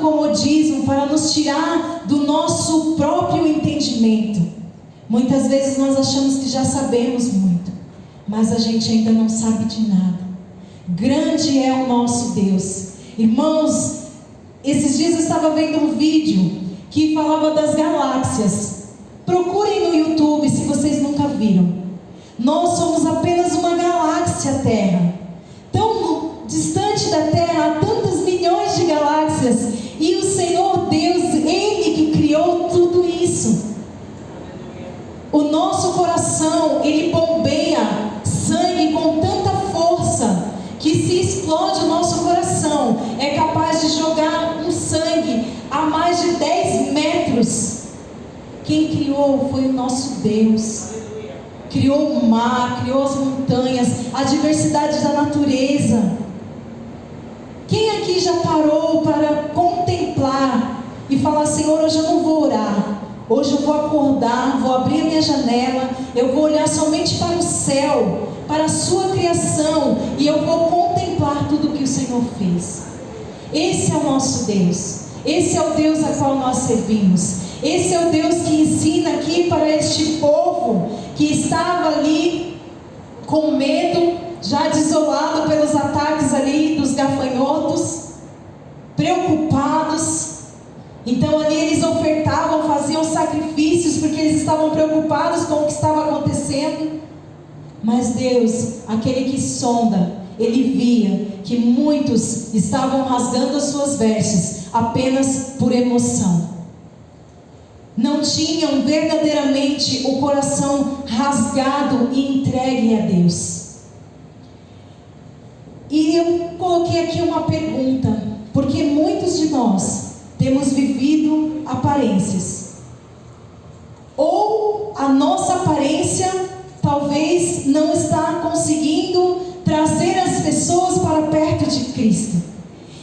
comodismo, para nos tirar do nosso próprio entendimento. Muitas vezes nós achamos que já sabemos muito, mas a gente ainda não sabe de nada. Grande é o nosso Deus. Irmãos, esses dias eu estava vendo um vídeo que falava das galáxias. Procurem no YouTube se vocês nunca viram. Nós somos apenas uma galáxia Terra, tão distante da Terra, há tantos milhões de galáxias, e o Senhor Deus, Ele que criou tudo isso. O nosso coração, ele bombeia sangue com tanta força, que se explode o nosso coração, é capaz de jogar um sangue a mais de 10 metros. Quem criou foi o nosso Deus. Criou o mar, criou as montanhas, a diversidade da natureza. Quem aqui já parou para contemplar e falar: Senhor, hoje eu não vou orar, hoje eu vou acordar, vou abrir a minha janela, eu vou olhar somente para o céu, para a sua criação, e eu vou contemplar tudo o que o Senhor fez. Esse é o nosso Deus. Esse é o Deus a qual nós servimos. Esse é o Deus que ensina aqui para este povo que estava ali com medo, já desolado pelos ataques ali dos gafanhotos, preocupados. Então ali eles ofertavam, faziam sacrifícios, porque eles estavam preocupados com o que estava acontecendo. Mas Deus, aquele que sonda, Ele via que muitos estavam rasgando as suas vestes apenas por emoção. Não tinham verdadeiramente o coração rasgado e entregue a Deus. E eu coloquei aqui uma pergunta, porque muitos de nós temos vivido aparências. Ou a nossa aparência talvez não está conseguindo trazer as pessoas para perto de Cristo.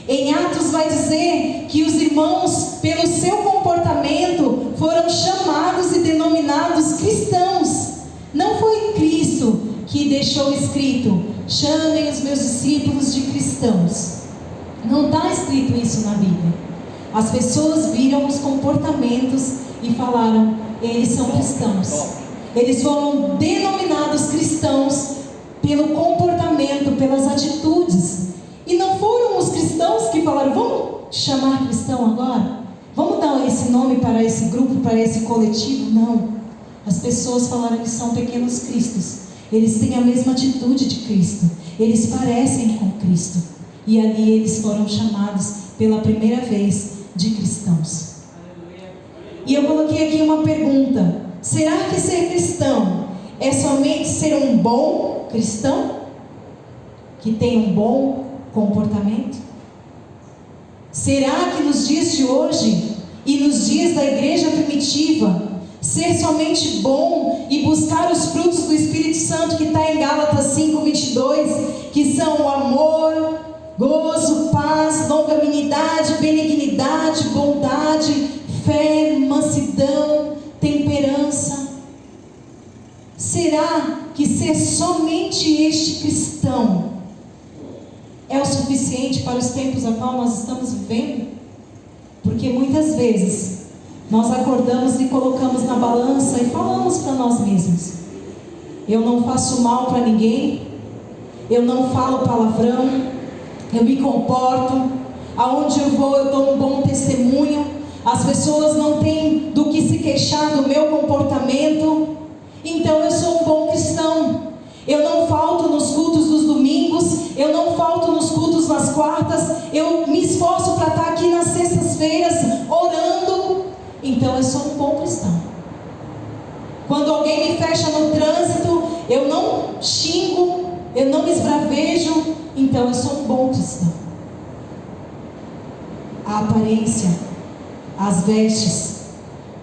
Em Atos vai dizer que os irmãos, pelo seu comportamento, foram chamados e denominados cristãos. Não foi Cristo que deixou escrito: chamem os meus discípulos de cristãos. Não está escrito isso na Bíblia. As pessoas viram os comportamentos e falaram: eles são cristãos. Eles foram denominados cristãos pelo comportamento, pelas atitudes. E não foram os cristãos que falaram: vamos chamar cristão agora? Vamos dar esse nome para esse grupo, para esse coletivo? Não. As pessoas falaram que são pequenos cristos. Eles têm a mesma atitude de Cristo. Eles parecem com Cristo. E ali eles foram chamados pela primeira vez de cristãos. E eu coloquei aqui uma pergunta: será que ser cristão é somente ser um bom cristão? Que tem um bom comportamento? Será que nos dias de hoje e nos dias da igreja primitiva, ser somente bom e buscar os frutos do Espírito Santo, que está em Gálatas 5:22, que são o amor, gozo, paz, longanimidade, benignidade, bondade, fé, mansidão, temperança? Será que ser somente este cristão é o suficiente para os tempos a qual nós estamos vivendo? Porque muitas vezes nós acordamos e colocamos na balança e falamos para nós mesmos: eu não faço mal para ninguém, eu não falo palavrão, eu me comporto, aonde eu vou eu dou um bom testemunho, as pessoas não têm do que se queixar do meu comportamento, então eu sou um bom cristão. Eu não falto nos cultos dos domingos, eu não falto nos cultos nas quartas, eu me esforço para estar aqui nas sextas-feiras orando, então eu sou um bom cristão. Quando alguém me fecha no trânsito, eu não xingo, eu não me esbravejo, então eu sou um bom cristão. A aparência, as vestes,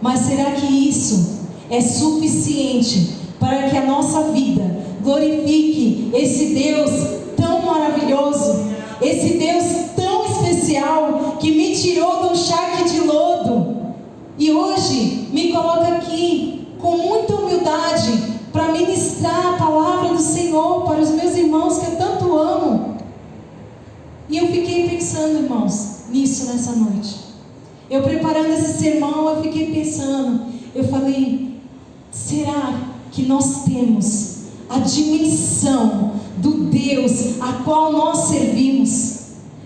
mas será que isso é suficiente para que a nossa vida glorifique esse Deus tão maravilhoso, esse Deus tão especial, que me tirou do charque de lodo e hoje me coloca aqui com muita humildade para ministrar a palavra do Senhor para os meus irmãos que eu tanto amo? E eu fiquei pensando, irmãos, nisso nessa noite. Eu preparando esse sermão, eu fiquei pensando, eu falei, será que nós temos a dimensão do Deus a qual nós servimos?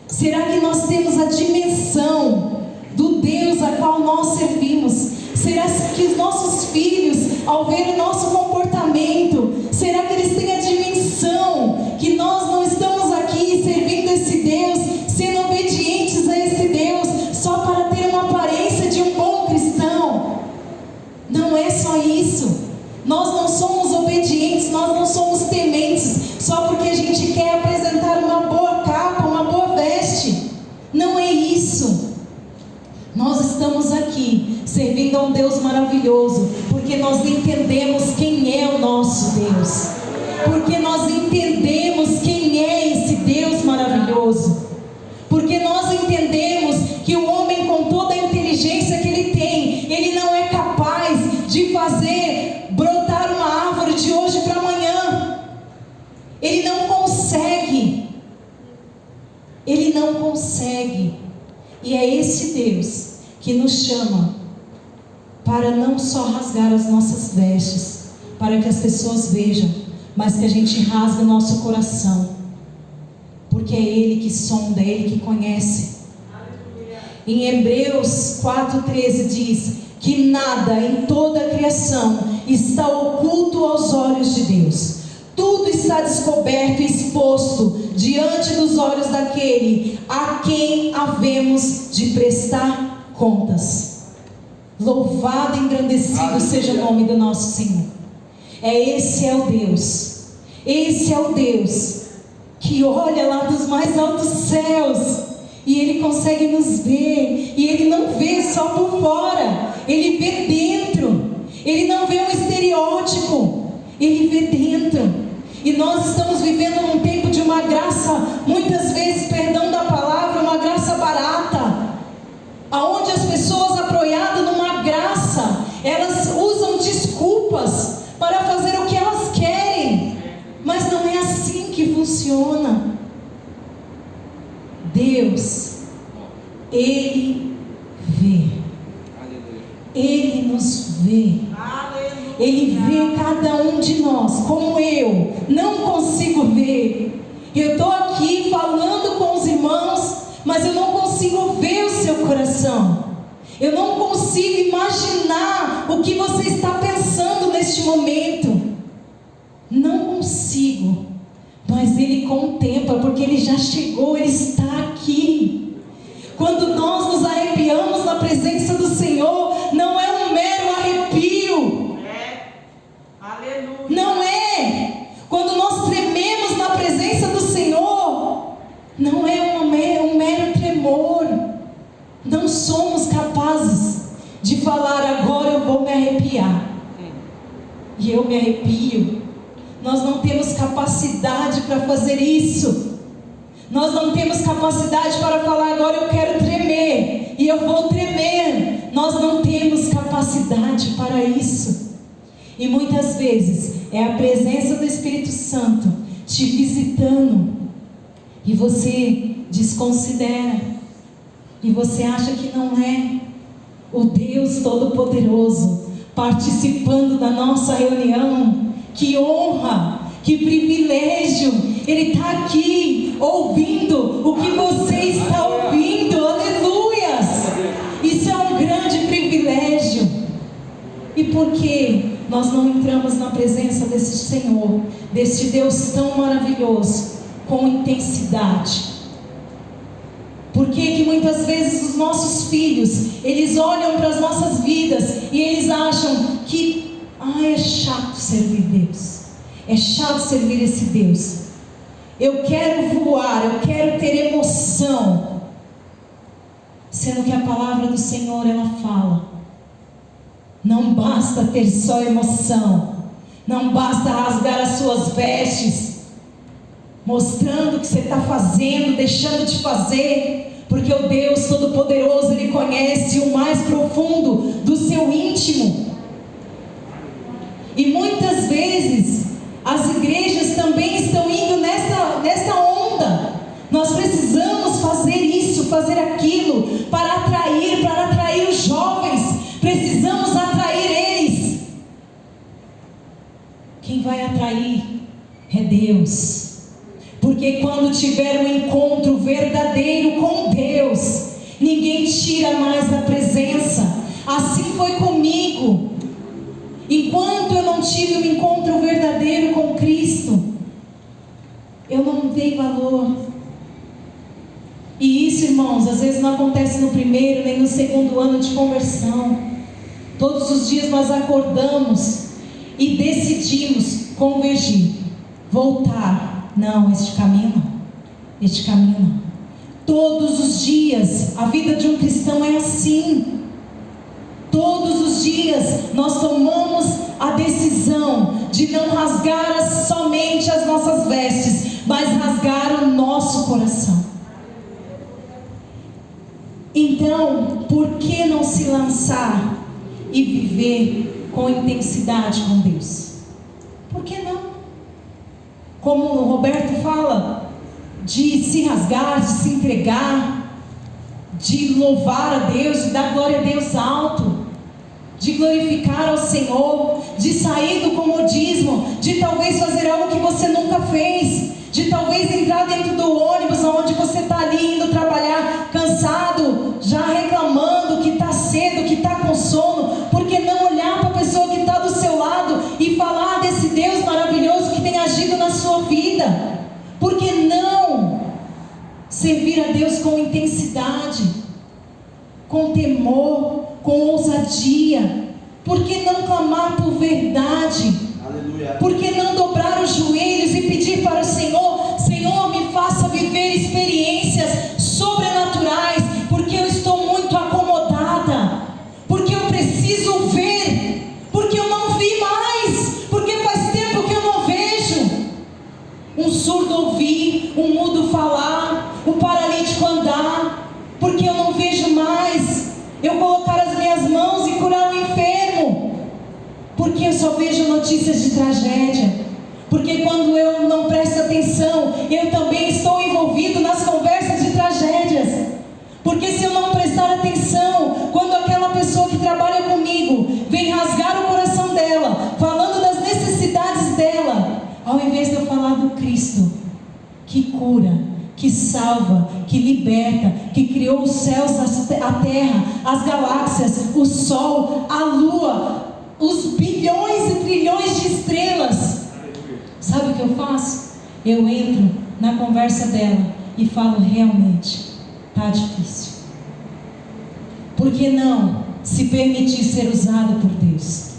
Será que nós temos a dimensão do Deus a qual nós servimos? Será que os nossos filhos, ao ver o nosso comportamento, será que eles têm a dimensão que nós não estamos aqui servindo esse Deus, sendo obedientes a esse Deus, só para ter uma aparência de um bom cristão? Não é só isso. Nós não somos obedientes, nós não somos tementes, só porque a gente quer apresentar uma boa capa, uma boa veste. Não é isso. Nós estamos aqui servindo a um Deus maravilhoso, porque nós entendemos quem é o nosso Deus, porque nós entendemos quem é esse Deus maravilhoso, porque nós entendemos que o homem, com toda a inteligência que ele tem, ele não é capaz de fazer brotar uma árvore de hoje para amanhã. Ele não consegue. Ele não consegue. E é esse Deus que nos chama para não só rasgar as nossas vestes, para que as pessoas vejam, mas que a gente rasgue o nosso coração, porque é Ele que sonda, é Ele que conhece. Em Hebreus 4,13 diz que nada em toda a criação está oculto aos olhos de Deus. Tudo está descoberto e exposto diante dos olhos daquele a quem havemos de prestar contas. Louvado e engrandecido seja o nome do nosso Senhor. Esse é o Deus. Esse é o Deus que olha lá dos mais altos céus e Ele consegue nos ver. E Ele não vê só por fora, Ele vê dentro. Ele não vê um estereótipo, Ele vê dentro. E nós estamos vivendo num tempo de uma graça, muitas vezes, perdão da palavra, uma graça barata, aonde as pessoas, apoiadas numa graça, elas usam desculpas para fazer o que elas querem, mas não é assim que funciona. Deus, Ele vê, Ele nos vê. Ele vê cada um de nós, como eu não consigo ver. Eu estou aqui falando com os irmãos, mas eu não consigo ver o seu coração. Eu não consigo imaginar o que você está pensando neste momento. Não consigo. Mas Ele contempla, porque Ele já chegou, Ele está aqui. Quando nós nos arrepiamos na presença do Senhor, não é um mero arrepio. Não é. Quando nós trememos na presença do Senhor, não é um mero tremor. Não somos capazes de falar, agora eu vou me arrepiar. E eu me arrepio. Nós não temos capacidade para fazer isso. Nós não temos capacidade para falar, agora eu quero tremer, e eu vou tremer. Nós não temos capacidade para isso. E muitas vezes é a presença do Espírito Santo te visitando, e você desconsidera, e você acha que não é o Deus Todo-Poderoso participando da nossa reunião. Que honra, que privilégio, Ele está aqui ouvindo o que você está ouvindo. Aleluias! Isso é um grande privilégio. E por que nós não entramos na presença desse Senhor, desse Deus tão maravilhoso, com intensidade? Por que muitas vezes os nossos filhos, eles olham para as nossas vidas e eles acham que é chato servir Deus, é chato servir esse Deus. Eu quero voar, eu quero ter emoção, sendo que a palavra do Senhor, ela fala, não basta ter só emoção, não basta rasgar as suas vestes, mostrando o que você está fazendo, deixando de fazer, porque o Deus Todo-Poderoso, Ele conhece o mais profundo do seu íntimo. E muitas vezes as igrejas também estão indo nessa onda. Nós precisamos fazer isso, fazer aquilo, para atrair Deus. Porque quando tiver um encontro verdadeiro com Deus, ninguém tira mais da presença. Assim foi comigo. Enquanto eu não tive um encontro verdadeiro com Cristo, eu não dei valor. E isso, irmãos, às vezes não acontece no primeiro nem no segundo ano de conversão. Todos os dias nós acordamos e decidimos convergir, voltar. Não, este caminho não. Este caminho não. Todos os dias, a vida de um cristão é assim. Todos os dias nós tomamos a decisão de não rasgar somente as nossas vestes, mas rasgar o nosso coração. Então, por que não se lançar e viver com intensidade com Deus? Por que não? Como o Roberto fala, de se rasgar, de se entregar, de louvar a Deus, de dar glória a Deus alto, de glorificar ao Senhor, de sair do comodismo, de talvez fazer algo que você nunca fez, de talvez entrar dentro do ônibus onde você está ali indo trabalhar cansado, já reclamando que está cedo, que está com sono. Por que não olhar para a pessoa que está do seu lado e falar desse Deus maravilhoso que tem agido na sua vida? Por que não servir a Deus com intensidade, com temor, com ousadia? Por que não clamar por verdade? Aleluia. Por que não dobrar os joelhos e pedir para o Senhor: Senhor, me faça viver experiências sobrenaturais, porque eu estou muito acomodada, porque eu preciso ver, porque eu não vi mais, porque faz tempo que eu não vejo um surdo ouvir, um mudo falar, um paralítico andar, porque eu não vejo mais eu colocar as minhas mãos e curar o enfermo, porque eu só vejo notícias de tragédia, porque quando eu não presto atenção, eu também estou envolvido nas conversas de tragédias, porque se eu não prestar atenção, quando aquela pessoa que trabalha comigo vem rasgar o coração dela, falando das necessidades dela, ao invés de eu falar do Cristo, que cura, que salva, que liberta, que criou os céus, a terra, as galáxias, o sol, a lua, os bilhões e trilhões de estrelas. Sabe o que eu faço? Eu entro na conversa dela e falo: realmente, está difícil. Por que não se permitir ser usado por Deus?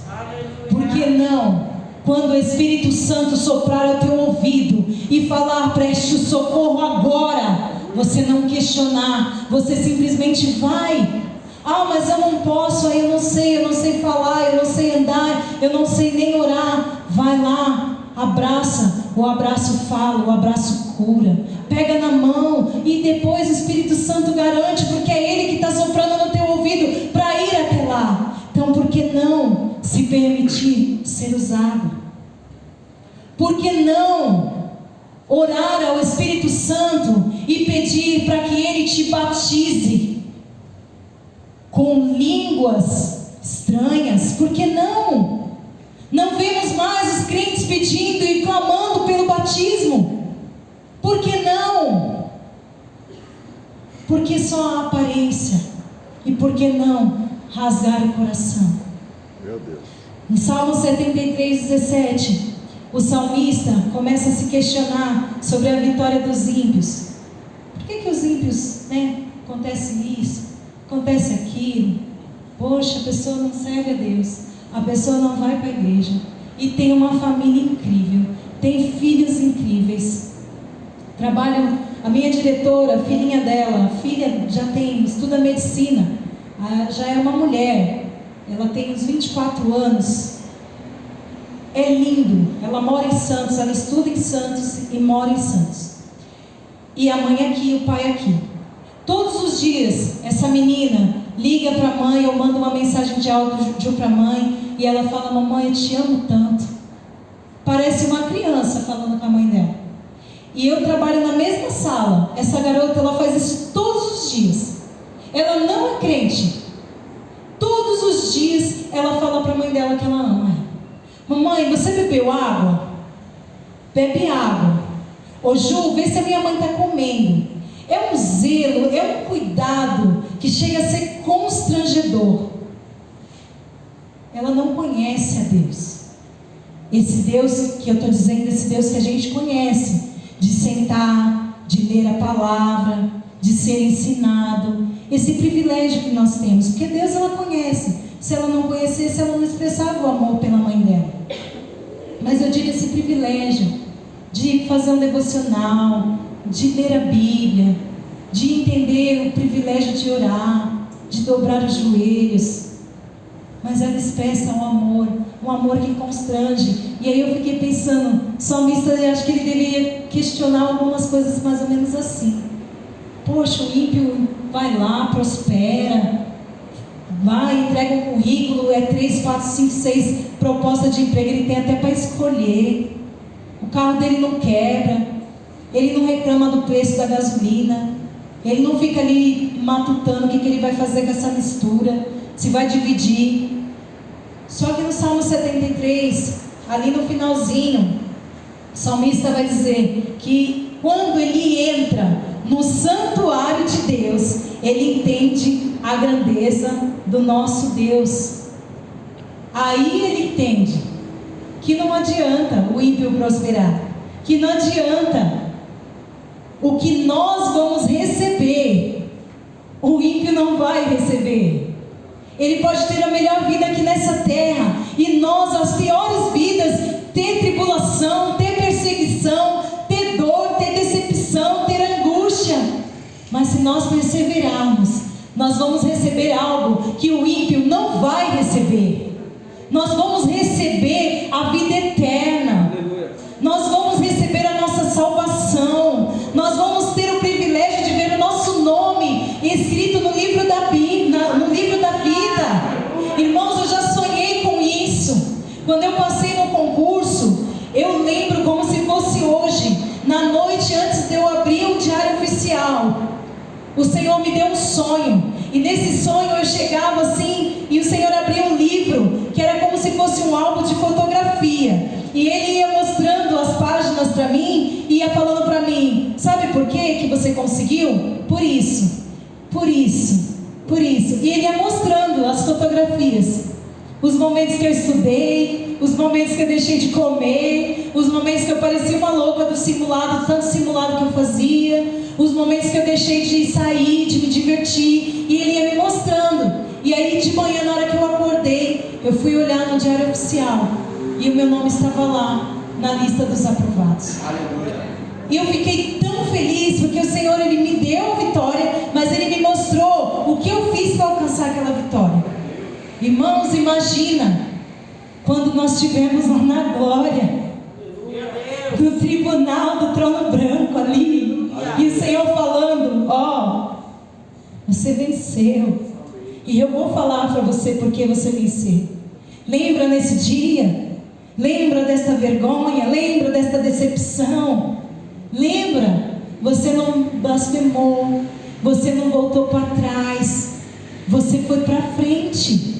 Por que não, quando o Espírito Santo soprar ao teu ouvido e falar: preste o socorro agora, você não questionar, você simplesmente vai? Ah, mas eu não posso, eu não sei falar, eu não sei andar, eu não sei nem orar. Vai lá, abraça, o abraço fala, o abraço cura, pega na mão e depois o Espírito Santo garante, porque é Ele que está soprando no teu ouvido para ir até lá. Então por que não se permitir ser usado? Por que não orar ao Espírito Santo e pedir para que Ele te batize com línguas estranhas? Por que não? Não vemos mais os crentes pedindo e clamando pelo batismo. Por que não? Porque só a aparência. E por que não rasgar o coração? Meu Deus. Em Salmo 73:17, o salmista começa a se questionar sobre a vitória dos ímpios. Por que os ímpios, acontece isso, acontece aquilo? Poxa, a pessoa não serve a Deus, a pessoa não vai para a igreja e tem uma família incrível, tem filhos incríveis. Trabalham, a minha diretora, a filhinha dela, a filha estuda medicina, já é uma mulher, ela tem uns 24 anos. É lindo, ela mora em Santos, ela estuda em Santos e mora em Santos. E a mãe aqui, o pai aqui. Todos os dias, essa menina liga para a mãe ou manda uma mensagem de áudio para a mãe e ela fala: mamãe, eu te amo tanto. Parece uma criança falando com a mãe dela. E eu trabalho na mesma sala. Essa garota, ela faz isso todos os dias. Ela não é crente. Todos os dias ela fala para a mãe dela que ela ama. Mamãe, você bebeu água? bebe água. Ô Ju, vê se a minha mãe está comendo. É um zelo, é um cuidado que chega a ser constrangedor. Ela não conhece a Deus. Esse Deus que eu estou dizendo, esse Deus que a gente conhece, de sentar, de ler a palavra, de ser ensinado, esse privilégio que nós temos, porque Deus ela conhece. Se ela não conhecesse, ela não expressava o amor pela mãe dela. Mas eu digo esse privilégio de fazer um devocional, de ler a Bíblia, de entender o privilégio de orar, de dobrar os joelhos. Mas ela expressa um amor que constrange. E aí eu fiquei pensando, o salmista, eu acho que ele deveria questionar algumas coisas mais ou menos assim. Poxa, o ímpio vai lá, prospera, vai, entrega um currículo, 3, 4, 5, 6 propostas de emprego, ele tem até para escolher. O carro dele não quebra, ele não reclama do preço da gasolina, ele não fica ali matutando o que ele vai fazer com essa mistura, se vai dividir. Só que no Salmo 73, ali no finalzinho, o salmista vai dizer que quando ele entra no santuário de Deus, ele entende a grandeza do nosso Deus. Aí ele entende que não adianta o ímpio prosperar, que não adianta o que nós vamos receber, o ímpio não vai receber. Ele pode ter a melhor vida aqui nessa terra, e nós, as piores vidas, ter tribulação, ter perseguição, ter dor, ter decepção, ter angústia. Mas se nós perseverarmos, nós vamos receber algo que o ímpio não vai receber. Nós vamos receber a vida eterna. Nós vamos receber a nossa salvação. Nós vamos ter o privilégio de ver o nosso nome escrito no livro da Bíblia, no livro da vida. Irmãos, eu já sonhei com isso. Quando eu passei no concurso, eu lembro como se fosse hoje, na noite antes de eu abrir o diário oficial, o Senhor me deu um sonho. E nesse sonho eu chegava assim, e o Senhor abria um livro, que era como se fosse um álbum de fotografia. E Ele ia mostrando as páginas para mim, e ia falando para mim: sabe por que você conseguiu? Por isso, por isso, por isso. E Ele ia mostrando as fotografias. Os momentos que eu estudei, os momentos que eu deixei de comer, os momentos que eu parecia uma louca do simulado, tanto simulado que eu fazia, os momentos que eu deixei de sair, de me divertir, e Ele ia me mostrando. E aí de manhã, na hora que eu acordei, eu fui olhar no diário oficial, e o meu nome estava lá, na lista dos aprovados. Aleluia. E eu fiquei tão feliz, porque o Senhor, Ele me deu a vitória, mas Ele me mostrou o que eu fiz para alcançar aquela vitória. Irmãos, imagina quando nós estivermos lá na glória, no tribunal do trono branco ali, e o Senhor falando: ó, você venceu, e eu vou falar para você porque você venceu. Lembra nesse dia? Lembra desta vergonha? Lembra desta decepção? Lembra? Você não blasfemou, você não voltou para trás, você foi para frente.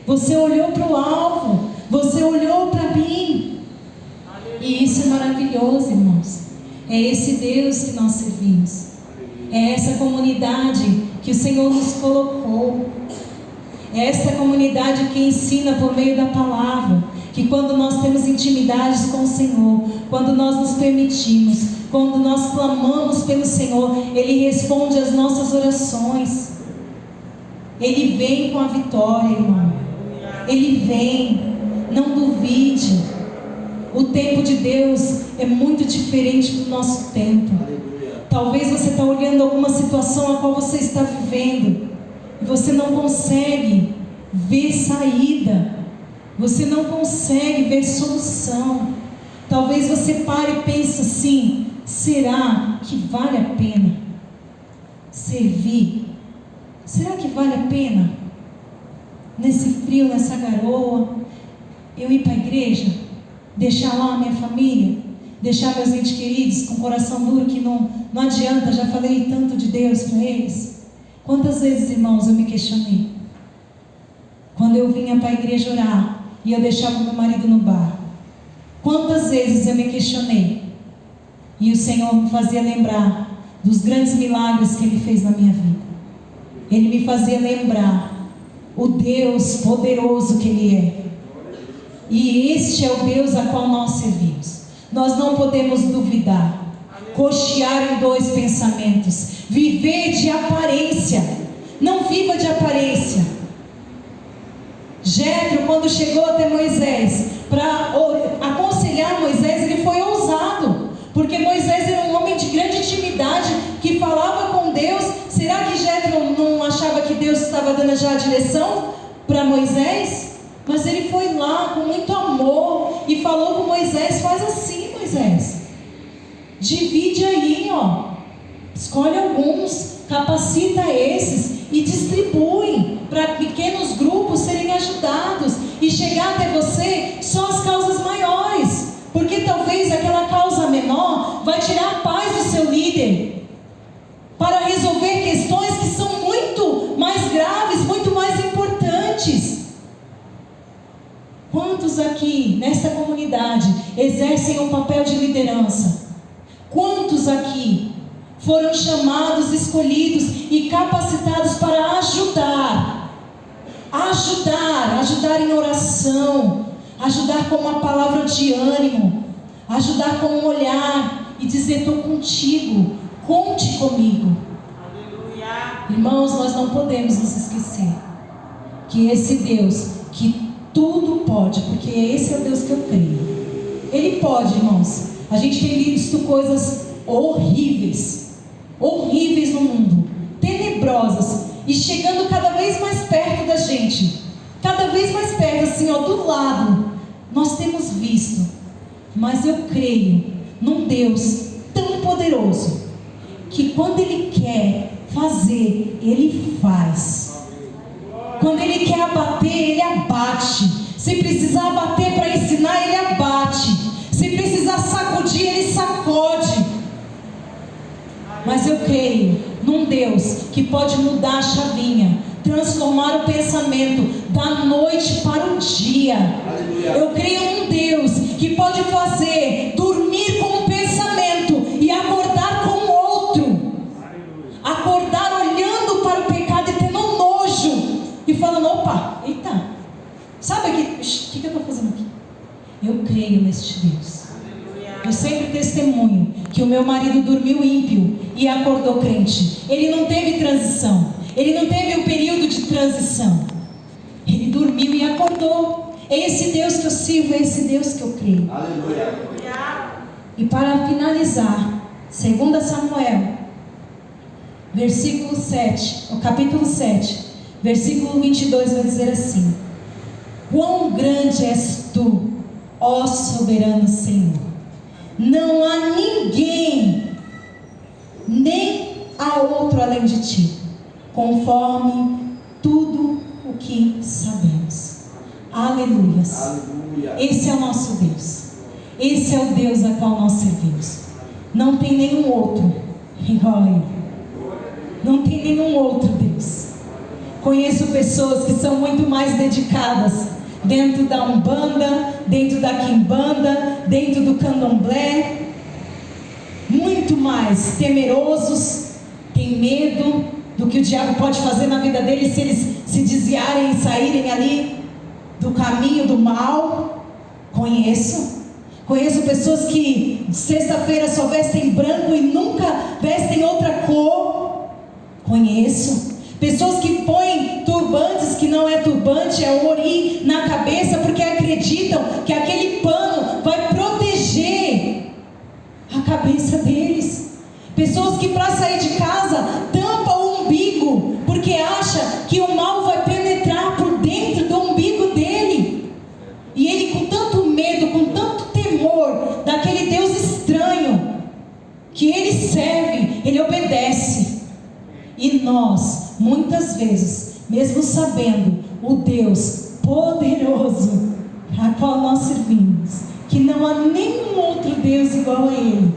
Você olhou para o alvo, você olhou para mim. E isso é maravilhoso, irmãos. É esse Deus que nós servimos. É essa comunidade que o Senhor nos colocou. É essa comunidade que ensina por meio da palavra, que quando nós temos intimidades com o Senhor, quando nós nos permitimos, quando nós clamamos pelo Senhor, Ele responde às nossas orações. Ele vem com a vitória, irmão. Ele vem, não duvide. O tempo de Deus é muito diferente do nosso tempo. Talvez você está olhando alguma situação a qual você está vivendo e você não consegue ver saída, você não consegue ver solução. Talvez você pare e pense assim: será que vale a pena servir? Será que vale a pena? Nesse frio, nessa garoa, eu ir para a igreja, deixar lá a minha família, deixar meus entes queridos com o coração duro, que não adianta, já falei tanto de Deus para eles. Quantas vezes, irmãos, eu me questionei, quando eu vinha para a igreja orar, e eu deixava meu marido no bar. Quantas vezes eu me questionei, E o Senhor me fazia lembrar dos grandes milagres que Ele fez na minha vida. Ele me fazia lembrar o Deus poderoso que Ele é. E este é o Deus a qual nós servimos. Nós não podemos duvidar, cochear em dois pensamentos, viver de aparência. Não viva de aparência. Jétro, quando chegou até Moisés para aconselhar Moisés, ele foi ousado, porque Moisés era um homem de grande intimidade, que falava com Deus. Será que Jétro não achava que Deus estava dando já a direção para Moisés? Mas ele foi lá com muito amor e falou com Moisés: faz assim, Moisés, divide aí, escolhe alguns, capacita esses e distribui para pequenos grupos serem ajudados, e chegar até você só as causas maiores, porque talvez aquela causa menor vai tirar a paz do seu líder para resolver questões que são muito mais graves, muito mais importantes. Quantos aqui nesta comunidade exercem um papel de liderança? Quantos aqui foram chamados, escolhidos e capacitados para ajudar em oração, ajudar com uma palavra de ânimo, ajudar com um olhar e dizer: estou contigo, conte comigo. Aleluia. Irmãos, nós não podemos nos esquecer que esse Deus que tudo pode, porque esse é o Deus que eu creio. Ele pode, irmãos. A gente tem visto coisas horríveis no mundo, tenebrosas, e chegando cada vez mais perto da gente, cada vez mais perto, assim, do lado. Nós temos visto, mas eu creio num Deus tão poderoso, que quando Ele quer fazer, Ele faz. Quando Ele quer abater, Ele abate. Se precisar abater para ensinar, Ele abate. Se precisar sacudir, Ele sacode. Mas eu creio num Deus que pode mudar a chavinha, transformar o pensamento da noite para o dia. Aleluia. Eu creio num Deus que pode fazer dormir com um pensamento e acordar com outro. Aleluia. Acordar olhando para o pecado e tendo nojo e falando: opa, eita, sabe o que eu estou fazendo aqui? Eu creio neste Deus. Eu sempre testemunho que o meu marido dormiu ímpio e acordou crente. Ele não teve transição, ele não teve um período de transição. Ele dormiu e acordou. É esse Deus que eu sirvo, é esse Deus que eu creio. Aleluia. E para finalizar, 2 Samuel, versículo 7, o capítulo 7, versículo 22, vai dizer assim: quão grande és tu, ó soberano Senhor! Não há ninguém, nem há outro além de ti, conforme tudo o que sabemos. Aleluias. Aleluia. Esse é o nosso Deus. Esse é o Deus a qual nós servimos. Não tem nenhum outro igual a Ele. Não tem nenhum outro Deus. Conheço pessoas que são muito mais dedicadas dentro da Umbanda, dentro da Quimbanda, dentro do Candomblé, muito mais temerosos, tem medo do que o diabo pode fazer na vida deles se eles se desviarem e saírem ali do caminho do mal. Conheço pessoas que sexta-feira só vestem branco e nunca vestem outra cor. Conheço pessoas que põem turbantes que não é turbante, é um ori na cabeça, porque acreditam que aquele pano vai proteger a cabeça deles. Pessoas que para sair de casa tampam o umbigo, porque acha que o mal vai penetrar por dentro do umbigo dele. E ele, com tanto medo, com tanto temor daquele Deus estranho que ele serve, ele obedece. E nós, muitas vezes, mesmo sabendo o Deus poderoso a qual nós servimos, que não há nenhum outro Deus igual a Ele,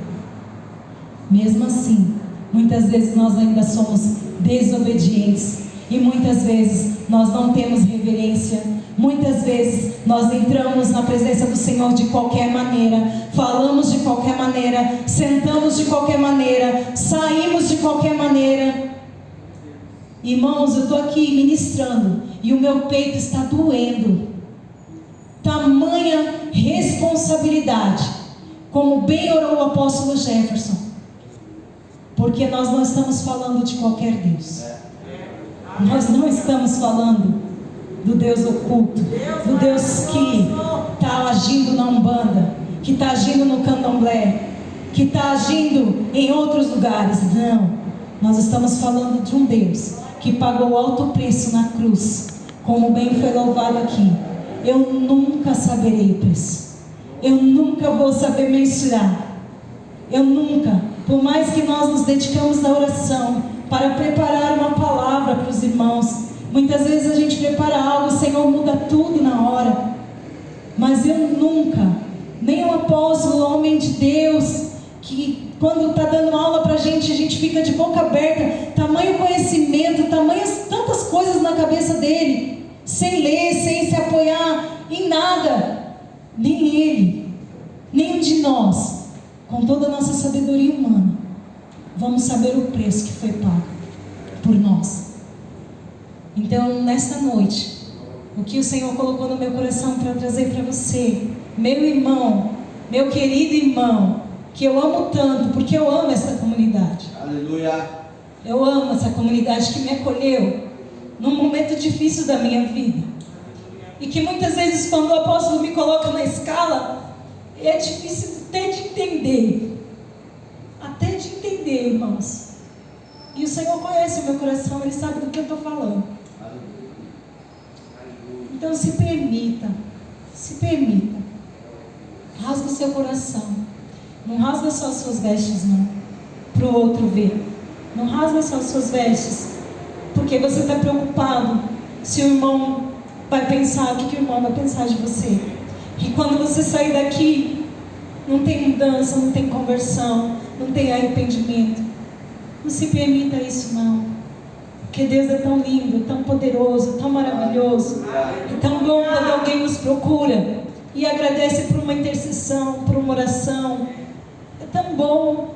mesmo assim, muitas vezes nós ainda somos desobedientes, e muitas vezes nós não temos reverência. Muitas vezes nós entramos na presença do Senhor de qualquer maneira, falamos de qualquer maneira, sentamos de qualquer maneira, saímos de qualquer maneira. Irmãos, eu estou aqui ministrando e o meu peito está doendo. Tamanha responsabilidade, como bem orou o apóstolo Jefferson, porque nós não estamos falando de qualquer Deus. Nós não estamos falando do Deus oculto, do Deus que está agindo na Umbanda, que está agindo no Candomblé, que está agindo em outros lugares. Não, nós estamos falando de um Deus que pagou alto preço na cruz, como bem foi louvado aqui. Eu nunca saberei o preço, eu nunca vou saber mensurar, eu nunca, por mais que nós nos dedicamos na oração para preparar uma palavra para os irmãos, muitas vezes a gente prepara algo, o Senhor muda tudo na hora, mas eu nunca, nem o apóstolo, o homem de Deus, que quando está dando aula para a gente fica de boca aberta, tamanho conhecimento, tantas coisas na cabeça dele, sem ler, sem se apoiar em nada, nem ele, nenhum de nós, com toda a nossa sabedoria humana, vamos saber o preço que foi pago por nós. Então, nesta noite, o que o Senhor colocou no meu coração para trazer para você, meu irmão, meu querido irmão, que eu amo tanto, porque eu amo essa comunidade. Aleluia. Eu amo essa comunidade que me acolheu num momento difícil da minha vida. E que muitas vezes, quando o apóstolo me coloca na escala, é difícil até de entender. Até de entender, irmãos. E o Senhor conhece o meu coração, Ele sabe do que eu estou falando. Então se permita. Rasga o seu coração. Não rasga só as suas vestes, não, para o outro ver. Não rasga só as suas vestes, porque você está preocupado se o irmão vai pensar, o que o irmão vai pensar de você. E quando você sair daqui, não tem mudança, não tem conversão, não tem arrependimento. Não se permita isso, não. Porque Deus é tão lindo, tão poderoso, tão maravilhoso. É tão bom quando alguém nos procura e agradece por uma intercessão, por uma oração. É tão bom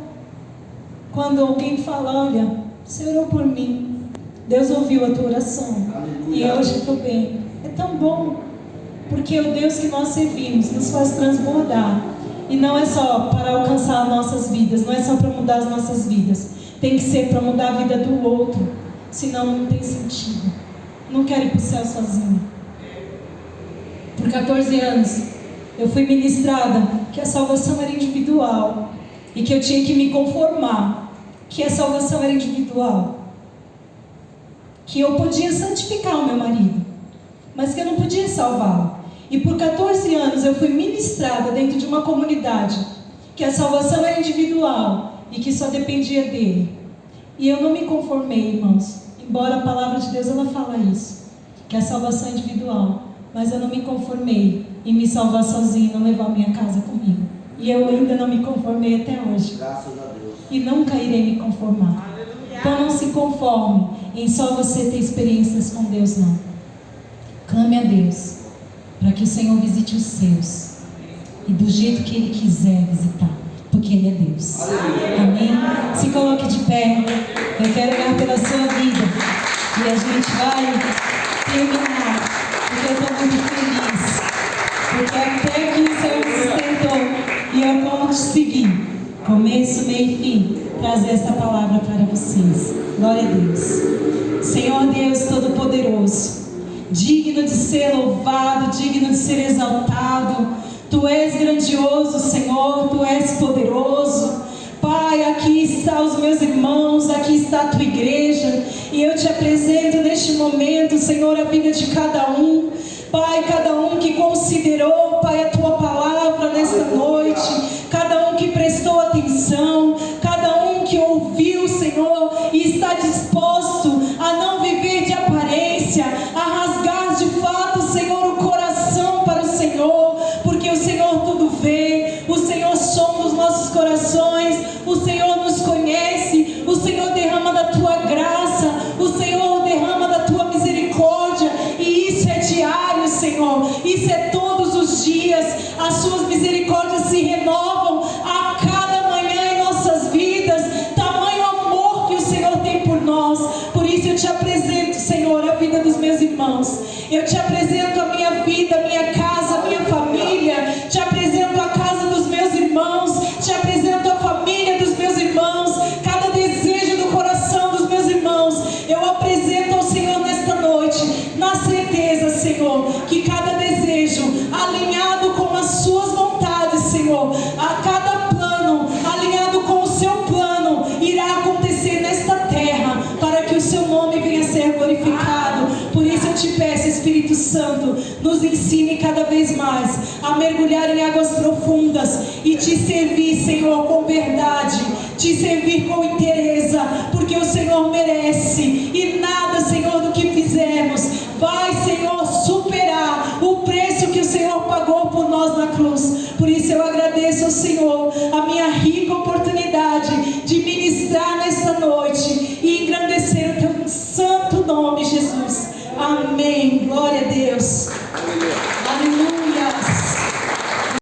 quando alguém fala: olha, você orou por mim, Deus ouviu a tua oração, e hoje eu estou bem. É tão bom, porque o Deus que nós servimos nos faz transbordar. E não é só para alcançar as nossas vidas, não é só para mudar as nossas vidas, tem que ser para mudar a vida do outro, senão não tem sentido. Não quero ir para o céu sozinha. Por 14 anos eu fui ministrada que a salvação era individual e que eu tinha que me conformar que a salvação era individual, que eu podia santificar o meu marido, mas que eu não podia salvá-lo. E por 14 anos eu fui ministrada dentro de uma comunidade que a salvação era individual e que só dependia dele. E eu não me conformei, irmãos, embora a palavra de Deus ela fala isso, que a salvação é individual, mas eu não me conformei em me salvar sozinho, não levar minha casa comigo. E eu ainda não me conformei até hoje. Graças a Deus. E nunca irei me conformar. Então não se conforme em só você ter experiências com Deus, não. Clame a Deus para que o Senhor visite os seus, e do jeito que Ele quiser visitar, porque Ele é Deus. Amém? Se coloque de pé. Eu quero orar pela sua vida, e a gente vai terminar, porque eu estou muito feliz, porque até aqui o Senhor me sustentou, e eu vou seguir, começo, meio e fim, trazer essa palavra para vocês. Glória a Deus. Senhor Deus Todo-Poderoso, digno de ser louvado, digno de ser exaltado. Tu és grandioso, Senhor, Tu és poderoso. Pai, aqui estão os meus irmãos, aqui está a Tua igreja, e eu Te apresento neste momento, Senhor, a vida de cada um. Pai, cada um que considerou, Pai, a Tua palavra nesta noite, cada um que prestou atenção, cada um que ouviu, Senhor, e está disposto a não viver de aparência, a rasgar de fato, Senhor, o coração para o Senhor, porque o Senhor tudo vê, o Senhor sonda os nossos corações, o Senhor nos conhece, o Senhor derrama da Tua graça, o Senhor derrama da Tua misericórdia, Eu te apresento a minha vida, a minha casa, a minha família. Te apresento a casa dos meus irmãos. Te apresento a família dos meus irmãos. Cada desejo do coração dos meus irmãos. Eu apresento ao Senhor nesta noite, na certeza, Senhor, que cada desejo alinhado com as suas vontades, Senhor, a cada plano alinhado com o seu plano irá acontecer nesta terra, para que o seu nome venha a ser glorificado. Por isso eu te peço, Espírito Santo, nos ensine cada vez mais a mergulhar em águas profundas e te servir, Senhor, com verdade, te servir com interesse, porque o Senhor merece, e nada, Senhor, do que fizermos vai, Senhor, superar o preço que o Senhor pagou por nós na cruz. Por isso eu agradeço ao Senhor a minha rica oportunidade